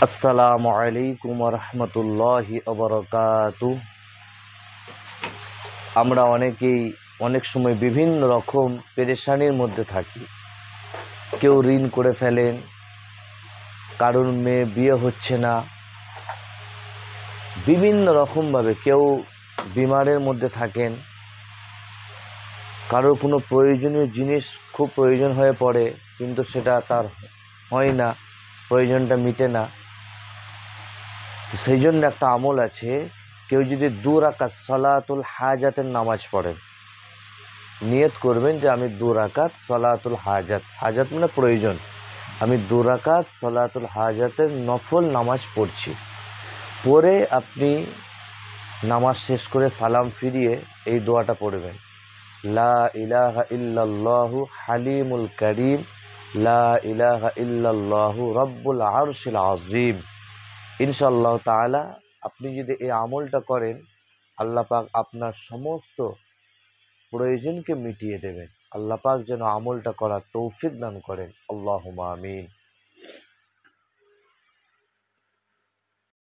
আসসালামু আলাইকুম ওয়া রাহমাতুল্লাহি ওয়া বারাকাতুহু। আমরা অনেকেই অনেক সময় বিভিন্ন রকম পেরেশানির মধ্যে থাকি। কেউ ঋণ করে ফেলেন, কারোর মেয়ে বিয়ে হচ্ছে না, বিভিন্ন রকমভাবে কেউ বিমারের মধ্যে থাকেন, কারোর কোনো প্রয়োজনীয় জিনিস খুব প্রয়োজন হয়ে পড়ে কিন্তু সেটা তার হয় না, প্রয়োজনটা মিটে না। সেই জন্য একটা আমল আছে, কেউ যদি 2 রাকাত সালাতুল হাজাতের নামাজ পড়েন, নিয়ত করবেন যে আমি 2 রাকাত সালাতুল হাজাত, হাজাত মানে প্রয়োজন, আমি 2 রাকাত সালাতুল হাজাতের নফল নামাজ পড়ছি। পরে আপনি নামাজ শেষ করে সালাম ফিরিয়ে এই দোয়াটা পড়বেন, লা ইলাহা ইল্লাল্লাহু হালিমুল কারীম, লা ইলাহা ইল্লাল্লাহু রব্বুল আরশিল আযীম। ইনশাআল্লাহ তাআলা আপনি যদি এই আমলটা করেন, আল্লাহ পাক আপনার সমস্ত প্রয়োজনকে মিটিয়ে দেবেন। আল্লাহ পাক যেন আমলটা করার তৌফিক দান করেন। আল্লাহুম্মা আমিন।